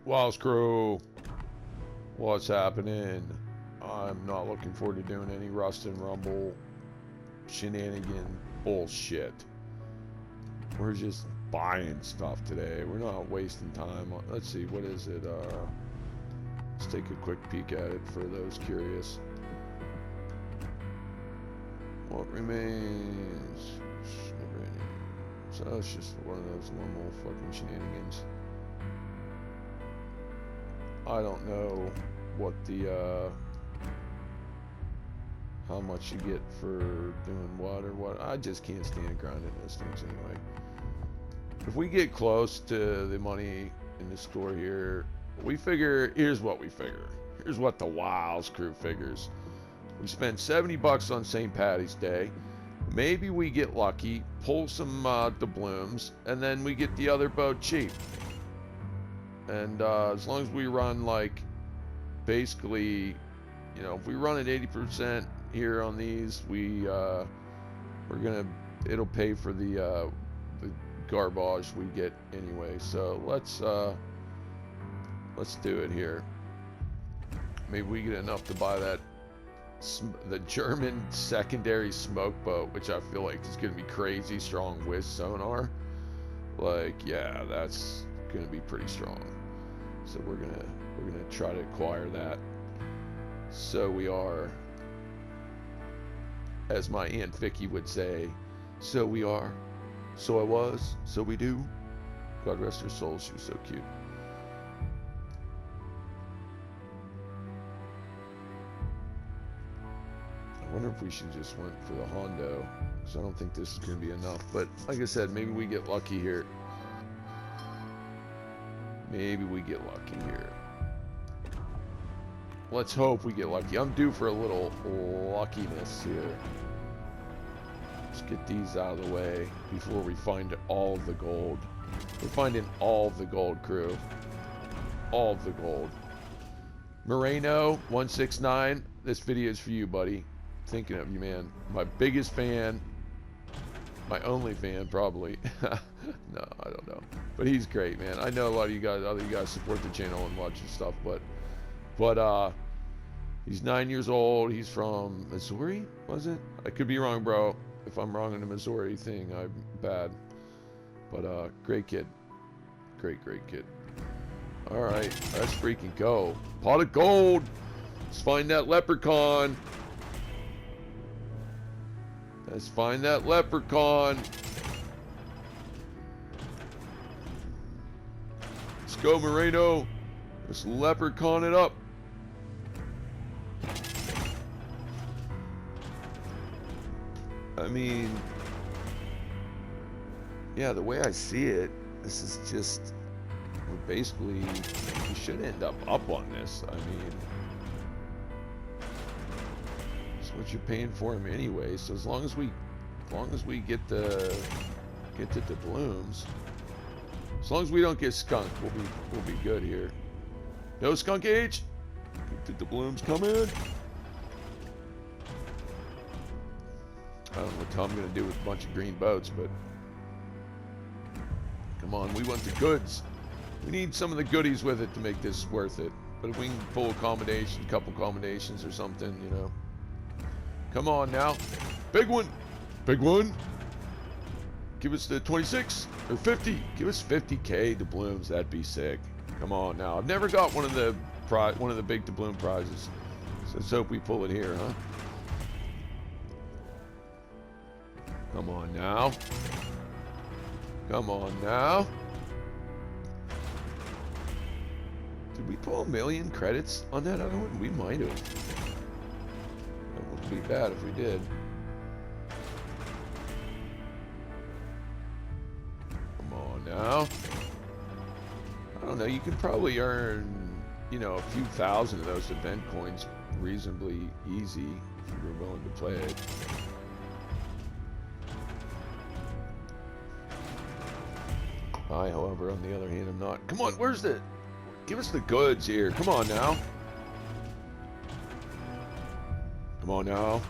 Walls crew, what's happening? I'm not looking forward to doing any Rust and Rumble shenanigan bullshit. We're just buying stuff today. We're not wasting time. Let's see, what is it? Let's take a quick peek at it for those curious. What remains? So it's just one of those normal fucking shenanigans. I don't know what the how much you get for doing what or what. I just can't stand grinding those things anyway. If we get close to the money in the store here, we figure, here's what we figure. Here's what the Wiles crew figures. We spend 70 bucks on St. Patty's Day. Maybe we get lucky, pull some doubloons, and then we get the other boat cheap. And as long as we run, like, basically, you know, if we run at 80% here on these, we're gonna, it'll pay for the garbage we get anyway. So let's do it here. Maybe we get enough to buy that the German secondary smoke boat, which I feel like is gonna be crazy strong with sonar. Like, yeah, that's gonna be pretty strong. So we're gonna try to acquire that. So we are, as my Aunt Vicky would say, so we are, so I was, so we do. God rest her soul, she was so cute. I wonder if we should just went for the Hondo, because I don't think this is going to be enough. But like I said, maybe we get lucky here. Maybe we get lucky here. Let's hope we get lucky. I'm due for a little luckiness here. Let's get these out of the way before we find all of the gold. We're finding all of the gold, crew. All of the gold. Moreno 169, this video is for you, buddy. Thinking of you, man. My biggest fan. My only fan, probably. No, I don't know. But he's great, man. I know a lot of you guys, other you guys support the channel and watch and stuff, but he's 9 years old. He's from Missouri, was it? I could be wrong, bro. If I'm wrong in the Missouri thing, I'm bad. But great kid. Great kid. Alright, let's freaking go. Pot of gold! Let's find that leprechaun. Let's find that leprechaun. Let's go, Moreno. Let's leprechaun it up. I mean, yeah, the way I see it, this is just, we're basically, we should end up on this. I mean, it's what you're paying for him anyway. So as long as we get the doubloons, as long as we don't get skunked, we'll be good here. No skunk age. Get the doubloons coming. I don't know what Tom's gonna do with a bunch of green boats, but come on, we want the goods. We need some of the goodies with it to make this worth it. But if we can pull a couple combinations or something, you know. Come on now. Big one. Big one. Give us the 26 or 50. Give us 50K doubloons. That'd be sick. Come on now. I've never got one of the big doubloon prizes. So let's hope we pull it here, huh? Come on now. Come on now. Did we pull 1 million credits on that other one? We might have. That wouldn't be bad if we did. Come on now. I don't know, you can probably earn, you know, a few thousand of those event coins reasonably easy if you're willing to play it. I, however, on the other hand, am not. Come on, where's the... Give us the goods here. Come on now. Come on now.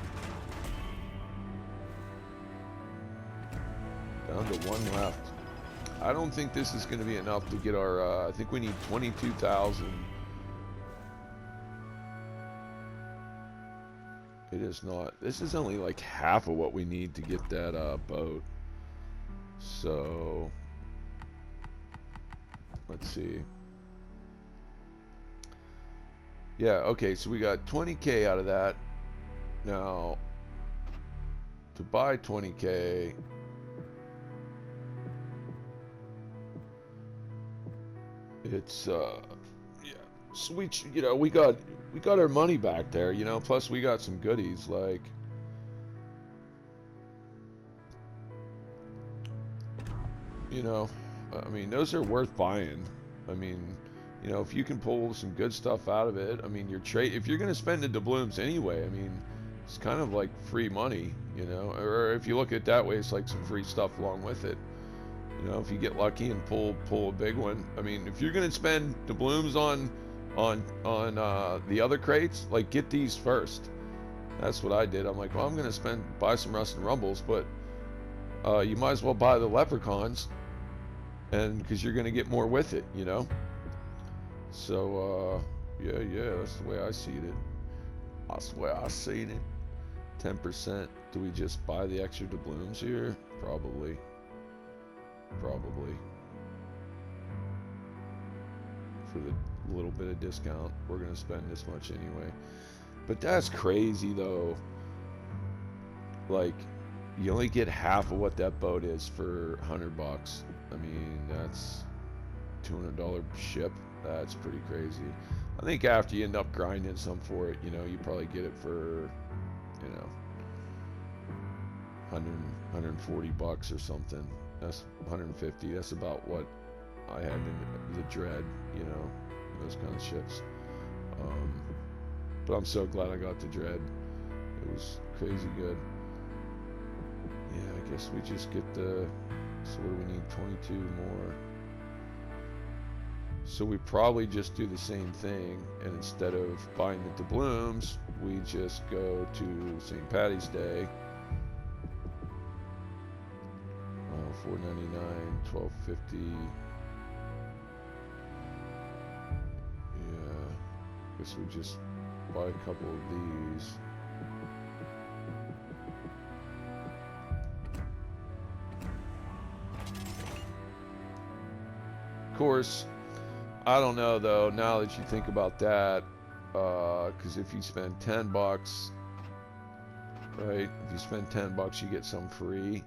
Down to one left. I don't think this is going to be enough to get our, I think we need 22,000. It is not. This is only like half of what we need to get that boat. So, let's see. Yeah, okay, so we got 20K out of that. Now, to buy 20K, it's yeah, so we, you know, we got our money back there, you know, plus we got some goodies like, you know, I mean, those are worth buying. I mean, you know, if you can pull some good stuff out of it, I mean, if you're going to spend the doubloons anyway, I mean, it's kind of like free money, you know, or if you look at it that way, it's like some free stuff along with it. You know, if you get lucky and pull a big one. I mean, if you're going to spend doubloons on the other crates, like, get these first. That's what I did. I'm like, well, I'm going to buy some Rust and Rumbles, but you might as well buy the Leprechauns, and because you're going to get more with it, you know. So yeah, that's the way I see it. That's the way I see it. 10%. Do we just buy the extra doubloons here? Probably. For the little bit of discount, we're gonna spend this much anyway. But that's crazy though. Like, you only get half of what that boat is for $100. I mean, that's $200 ship. That's pretty crazy. I think after you end up grinding some for it, you know, you probably get it for, you know, 140 bucks or something. That's 150. That's about what I had in the Dread, you know, those kind of ships. But I'm so glad I got the Dread. It was crazy good. Yeah, I guess we just get the, so what do we need? 22 more. So we probably just do the same thing, and instead of buying the doubloons, we just go to St. Patty's Day. $4.99, $12.50. Yeah, guess we just buy a couple of these. Of course, I don't know though, now that you think about that, because if you spend 10 bucks, right, if you spend 10 bucks you get some free.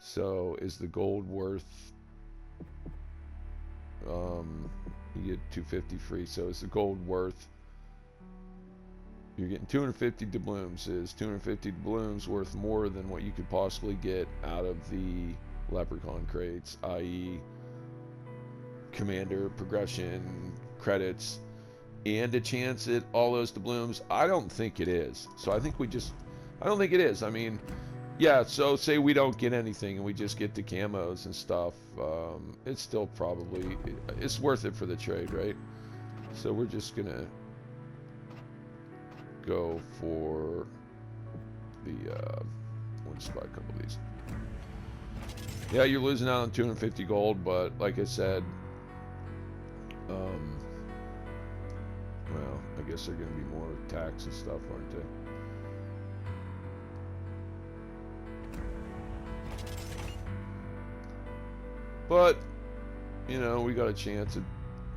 So is the gold worth, you get 250 free, so is the gold worth, you're getting 250 doubloons, is 250 doubloons worth more than what you could possibly get out of the Leprechaun crates, i.e. commander, progression, credits, and a chance at all those doubloons? I don't think it is. So I think I don't think it is. I mean, yeah, so say we don't get anything and we just get the camos and stuff, it's still probably, it's worth it for the trade, right? So we're just gonna go for the, we'll just buy a couple of these. Yeah, you're losing out on 250 gold, but like I said, well, I guess they're going to be more tax and stuff, aren't they? But, you know, we got a chance at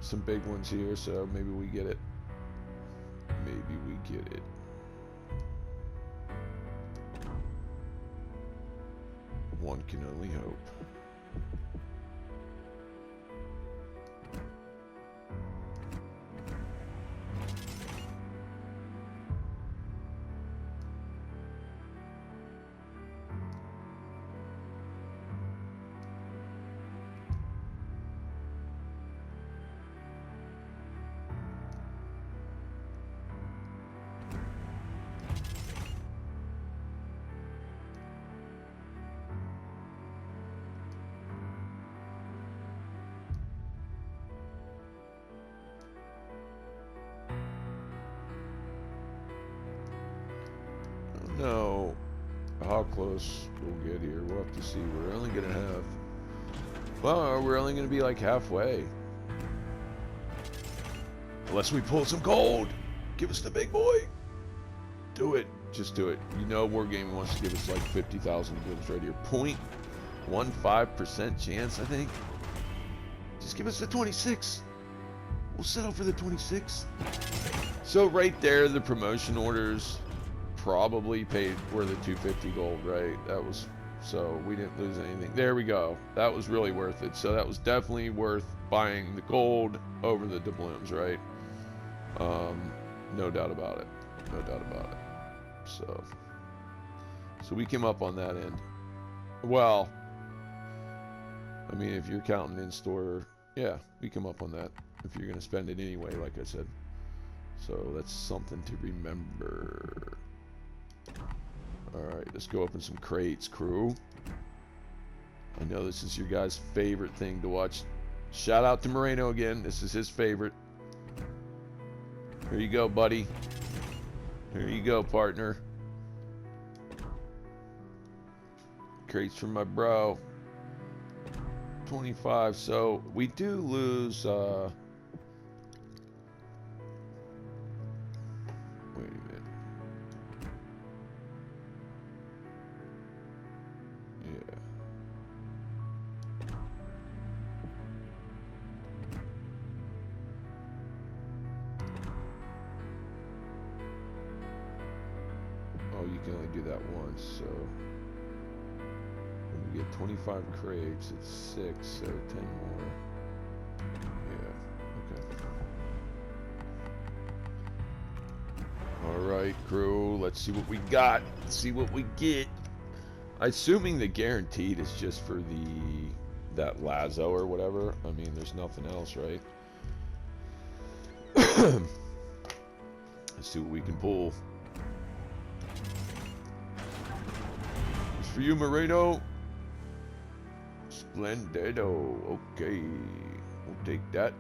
some big ones here, so maybe we get it. Maybe we get it. One can only hope. Know how close we'll get here. We'll have to see. We're only gonna have Well, we're only going to be like halfway. Unless we pull some gold. Give us the big boy. Do it. Just do it. You know Wargaming wants to give us like 50,000 goods right here. 0.15% chance, I think. Just give us the 26. We'll settle for the 26. So right there, the promotion orders probably paid were the 250 gold, right? That was, so we didn't lose anything. There we go. That was really worth it. So that was definitely worth buying the gold over the doubloons, right? No doubt about it. No doubt about it. So we came up on that end. Well, I mean, if you're counting in store, yeah, we come up on that. If you're gonna spend it anyway, like I said. So that's something to remember. Alright, let's go open some crates, crew. I know this is your guys' favorite thing to watch. Shout out to Moreno again. This is his favorite. Here you go, buddy. Here you go, partner. Crates from my bro. 25. So we do lose. Wait a minute. Yeah. Oh, you can only do that once, so when you get 25 crates, it's 6, so 10 more. Yeah, okay. Alright, crew, let's see what we got. Let's see what we get. Assuming the guaranteed is just for that Lazo or whatever. I mean, there's nothing else, right? Let's see what we can pull. It's for you, Moreno. Splendido. Okay. We'll take that.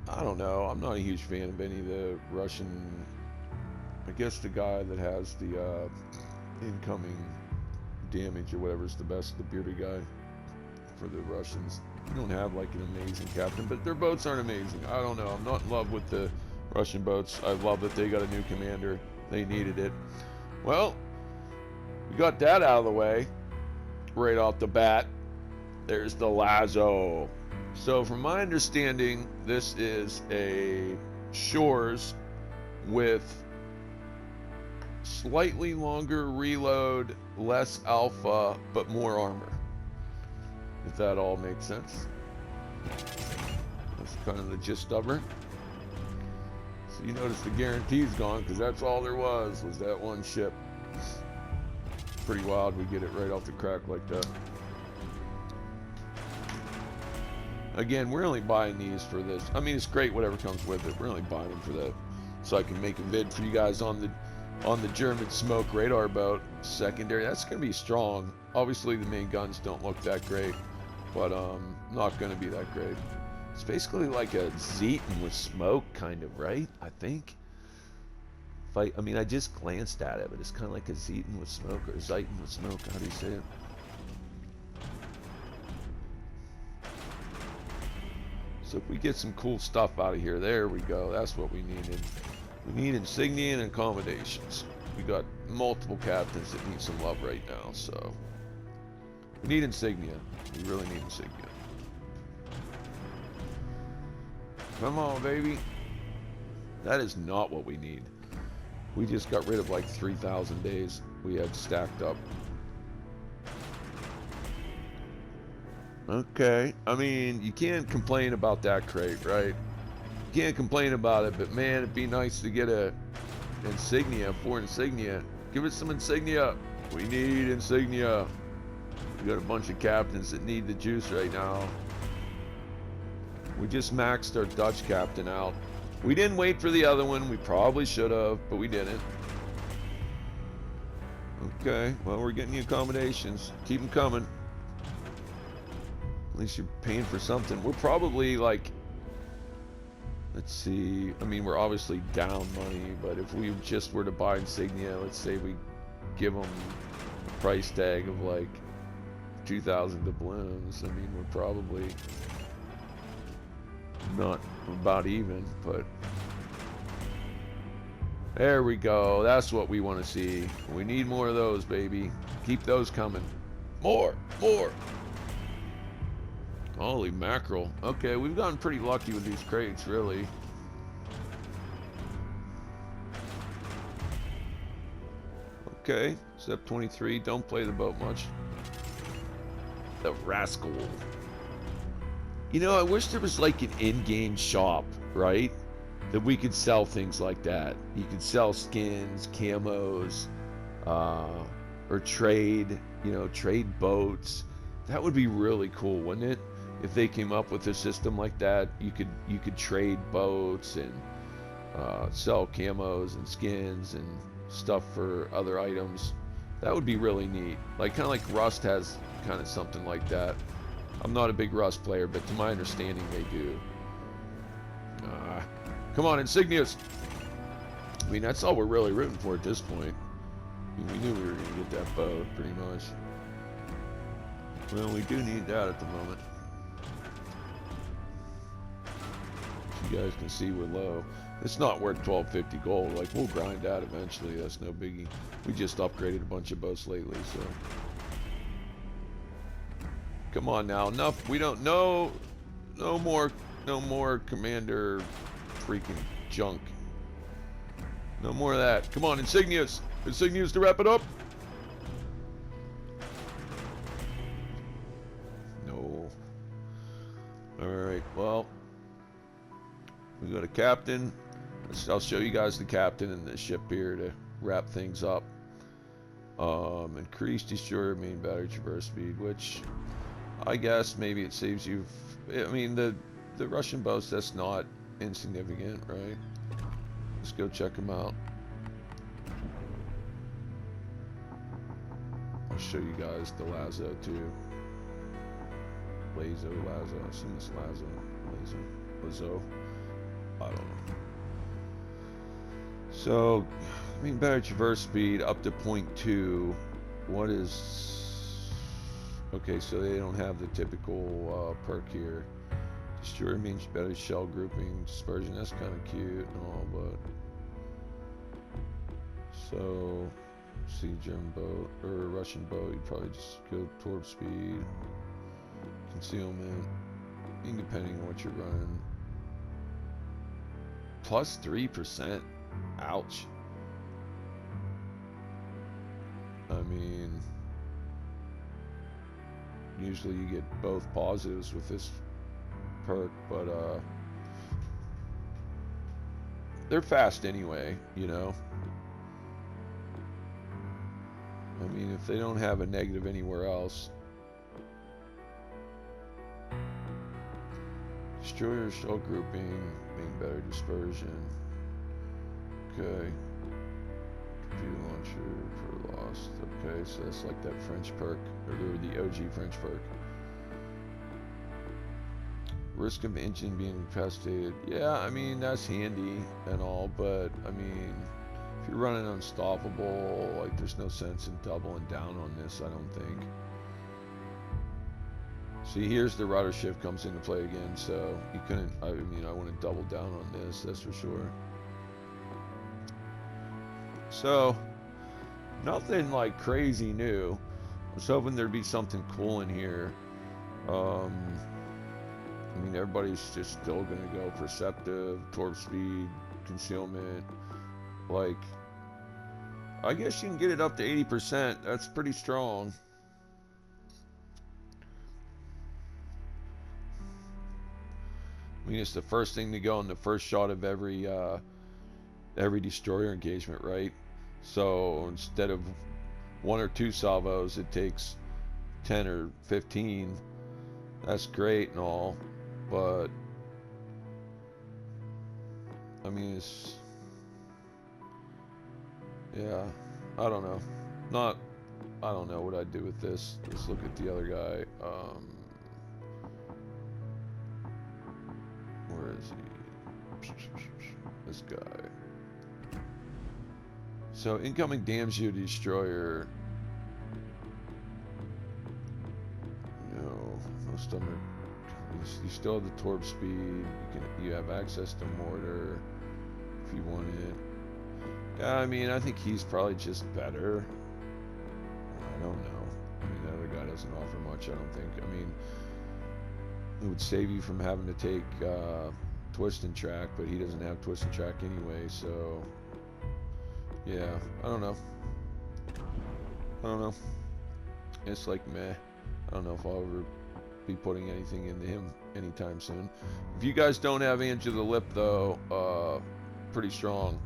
I don't know. I'm not a huge fan of any of the Russian. I guess the guy that has the incoming damage or whatever is the best, the bearded guy for the Russians. You don't have like an amazing captain, but their boats aren't amazing. I don't know. I'm not in love with the Russian boats. I love that they got a new commander. They needed it. Well, we got that out of the way right off the bat. There's the Lazo. So from my understanding, this is a Shores with slightly longer reload, less alpha, but more armor. If that all makes sense. That's kind of the gist of her. So you notice the guarantee's gone because that's all there was that one ship. Pretty wild we get it right off the crack like that. Again, we're only buying these for this. I mean, it's great whatever comes with it. We're only buying them for that. So I can make a vid for you guys on the German smoke radar boat. Secondary, that's going to be strong. Obviously, the main guns don't look that great, but not going to be that great. It's basically like a Zeton with smoke, kind of, right? I think. I mean, I just glanced at it, but it's kind of like a Zeton with smoke, or Zeton with smoke. How do you say it? So if we get some cool stuff out of here, there we go. That's what we needed. We need insignia and accommodations. We got multiple captains that need some love right now, so we need insignia. We really need insignia. Come on, baby. That is not what we need. We just got rid of like 3,000 days we had stacked up. Okay, I mean, you can't complain about that crate, right? You can't complain about it, but man, it'd be nice to get a insignia, 4 insignia. Give us some insignia. We need insignia. We got a bunch of captains that need the juice right now. We just maxed our Dutch captain out. We didn't wait for the other one. We probably should have, but we didn't. Okay, well, we're getting the accommodations. Keep them coming. At least you're paying for something. We're probably like, let's see, I mean, we're obviously down money, but if we just were to buy insignia, let's say we give them a price tag of like 2,000 doubloons. I mean, we're probably not about even, but there we go. That's what we want to see. We need more of those, baby. Keep those coming. More. Holy mackerel. Okay, we've gotten pretty lucky with these crates, really. Okay, step 23. Don't play the boat much. The rascal. You know, I wish there was like an in-game shop, right? That we could sell things like that. You could sell skins, camos, or trade, you know, trade boats. That would be really cool, wouldn't it? If they came up with a system like that, you could trade boats and sell camos and skins and stuff for other items. That would be really neat. Like kind of like Rust has kind of something like that. I'm not a big Rust player, but to my understanding, they do. Come on, Insignias. I mean, that's all we're really rooting for at this point. I mean, we knew we were going to get that boat, pretty much. Well, we do need that at the moment. As you guys can see, we're low. It's not worth 1250 gold. Like, we'll grind that eventually. That's no biggie. We just upgraded a bunch of boats lately, so. Come on now. Enough. We don't know. No more commander freaking junk. No more of that. Come on, Insignias. Insignias to wrap it up. No. Alright, well. We got a captain. I'll show you guys the captain and the ship here to wrap things up. Increased destroyer main battery traverse speed, which I guess maybe it saves you. I mean, the Russian boats, that's not insignificant, right? Let's go check them out. I'll show you guys the Lazo too. Lazo. I assume it's Lazo. I don't know. So, I mean, better traverse speed up to 0.2. What is... Okay, so they don't have the typical perk here. Destroyer means better shell grouping, dispersion. That's kind of cute and all, but... So, see German boat, or Russian boat, you'd probably just go torp speed. Concealment. I mean, depending on what you're running. Plus 3%. Ouch. I mean, usually you get both positives with this perk, but they're fast anyway, you know. I mean, if they don't have a negative anywhere else. Destroyer shell grouping, main better dispersion. Okay. Computer launcher for lost. Okay, so that's like that French perk, or the OG French perk. Risk of engine being incapacitated. Yeah, I mean, that's handy and all, but I mean, if you're running unstoppable, like there's no sense in doubling down on this, I don't think. See, here's the rudder shift comes into play again, so you couldn't, I mean, I want to double down on this, that's for sure. So, nothing like crazy new. I was hoping there'd be something cool in here. I mean, everybody's just still gonna go perceptive, torp speed, concealment. Like, I guess you can get it up to 80%. That's pretty strong. I mean, it's the first thing to go in the first shot of every destroyer engagement, right? So instead of 1 or 2 salvos, it takes 10 or 15. That's great and all, but I mean, it's, yeah, I don't know. I don't know what I'd do with this. Let's look at the other guy. Where is he? This guy. So incoming damage you destroyer. You still have the torp speed. You have access to mortar if you want it. Yeah, I mean, I think he's probably just better. I don't know. I mean, the other guy doesn't offer much, I don't think. I mean, it would save you from having to take twist and track, but he doesn't have twist and track anyway, so yeah, I don't know. It's like meh. I don't know if I'll ever be putting anything into him anytime soon. If you guys don't have Ange of the Lip though, pretty strong.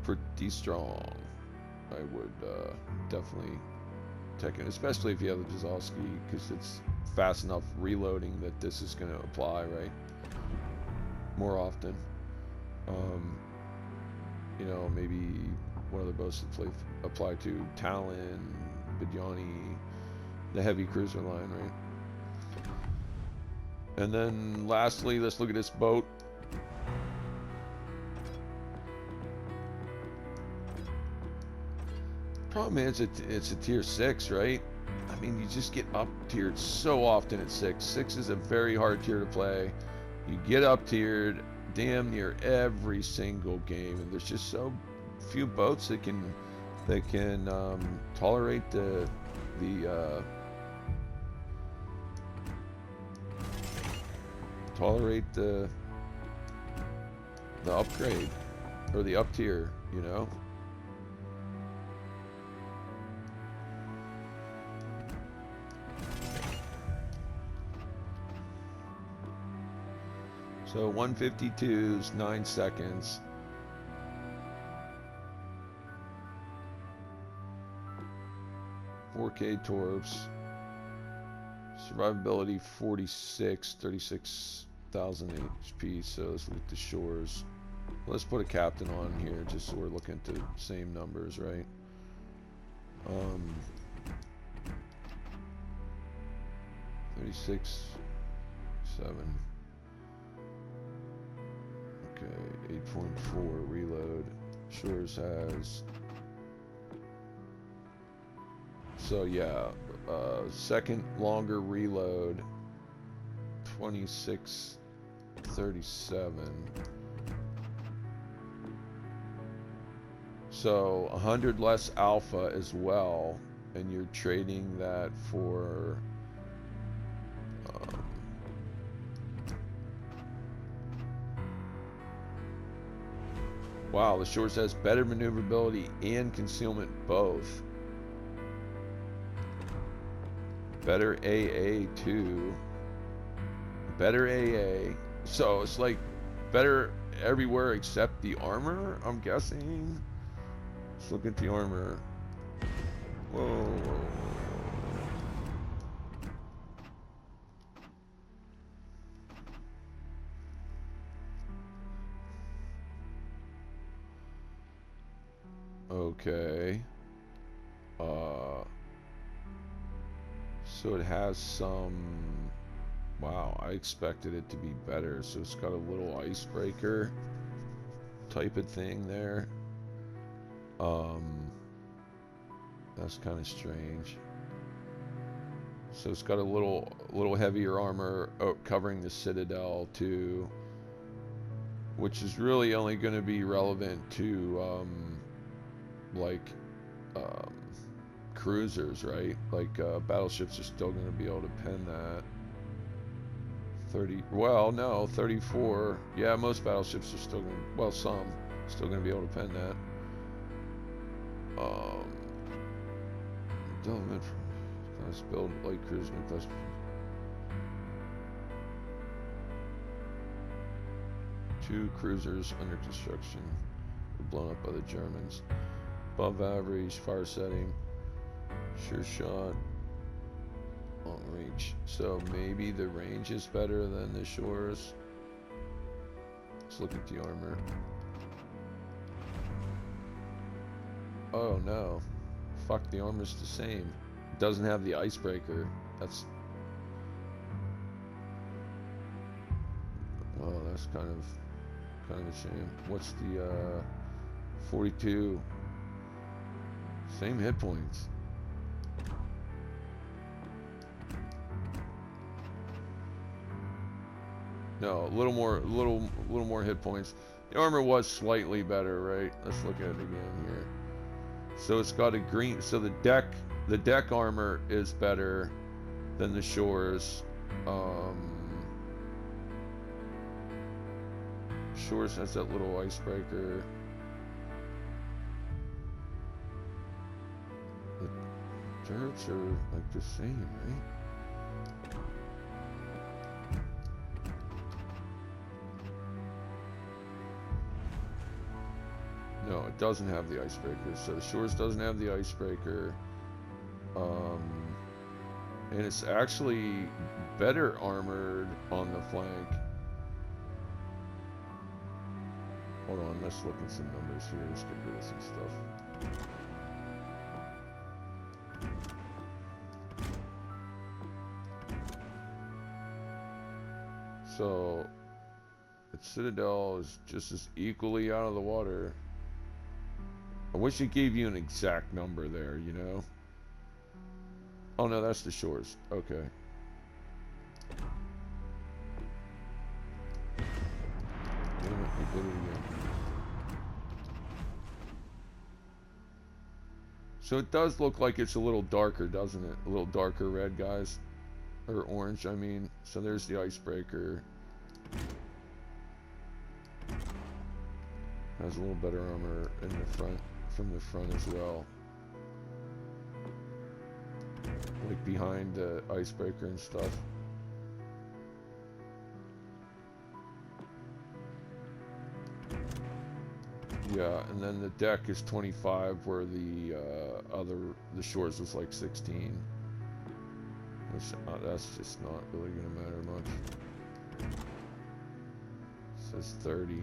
I would definitely take it, especially if you have the Jazalski, because it's fast enough reloading that this is going to apply, right? More often. You know, maybe one other boats that apply to Talon, Bidyani, the heavy cruiser line, right? And then lastly, let's look at this boat. Problem is, it's a tier 6, right? I mean, you just get up tiered so often at 6. 6 is a very hard tier to play. You get up tiered damn near every single game, and there's just so few boats that can tolerate the upgrade or the up tier, you know. So 152's 9 seconds. $4K torps. Survivability 46, 36,000 HP. So let's look at the shores. Let's put a captain on here just so we're looking at the same numbers, right? 36, 7. Okay, 8.4 reload. Shores has. So yeah, second longer reload. 2637. So 100 less alpha as well, and you're trading that for wow, the Shores has better maneuverability and concealment both. Better AA too. Better AA. So it's like better everywhere except the armor, I'm guessing. Let's look at the armor. Whoa. Okay. So it has some. Wow, I expected it to be better. So it's got a little icebreaker type of thing there. That's kind of strange. So it's got a little heavier armor covering the citadel too, which is really only going to be relevant to cruisers, right? Like battleships are still going to be able to pen that. 30. Well, no, 34. Yeah, most battleships are still going to. Well, some still going to be able to pen that. Development class build light cruise new class. Two cruisers under construction were blown up by the Germans. Above average fire setting, sure shot, long reach. So maybe the range is better than the Shores. Let's look at the armor. Oh no. Fuck, the armor's the same. It doesn't have the icebreaker. That's. Oh, that's kind of a shame. What's the 42? Same hit points. No, a little more hit points. The armor was slightly better, right? Let's look at it again here. So it's got a green. So the deck armor is better than the shores. Shores has that little icebreaker. The turrets are like the same, right? No, it doesn't have the icebreaker. So the shores doesn't have the icebreaker. And it's actually better armored on the flank. Hold on, let's look at some numbers here. Let's get rid of some stuff. So, its Citadel is just as equally out of the water. I wish it gave you an exact number there, you know? Oh no, that's the shores. Okay. Damn it, we did it again. So it does look like it's a little darker, doesn't it? A little darker red, guys. Or orange, I mean. So there's the icebreaker. Has a little better armor in the front, from the front as well. Like behind the icebreaker and stuff. Yeah, and then the deck is 25, where the the shores was like 16. Which, that's just not really gonna matter much. It says 30,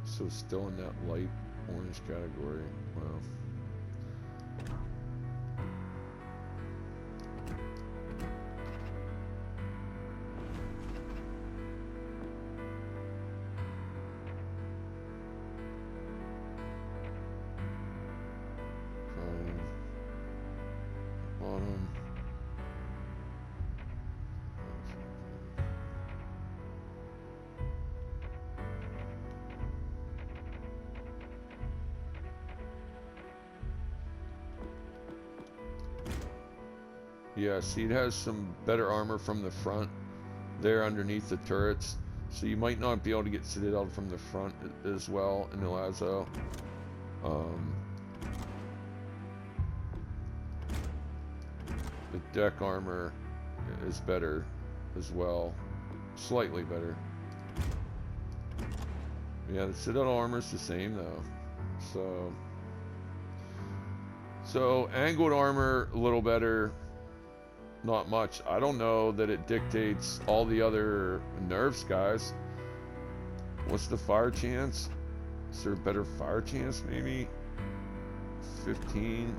so still in that light orange category. Wow. Bottom. Yeah, see, it has some better armor from the front there underneath the turrets, so you might not be able to get Citadel from the front as well in the Lazo. The deck armor is better as well, slightly better. Yeah, the Citadel armor is the same though. So angled armor a little better. Not much. I don't know that it dictates all the other nerfs, guys. What's the fire chance? Is there a better fire chance, maybe? 15.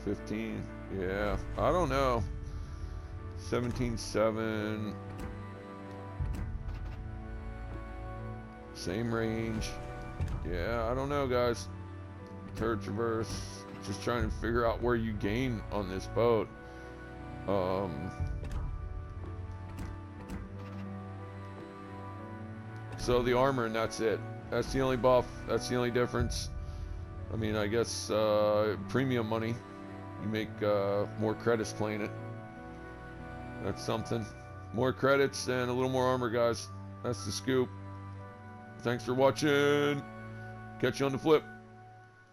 15. Yeah, I don't know. 17.7. Same range. Yeah, I don't know, guys. Turret traverse. Just trying to figure out where you gain on this boat. So the armor, and that's it. That's the only buff. That's the only difference. I mean, I guess premium money. You make more credits playing it. That's something. More credits and a little more armor, guys. That's the scoop. Thanks for watching. Catch you on the flip.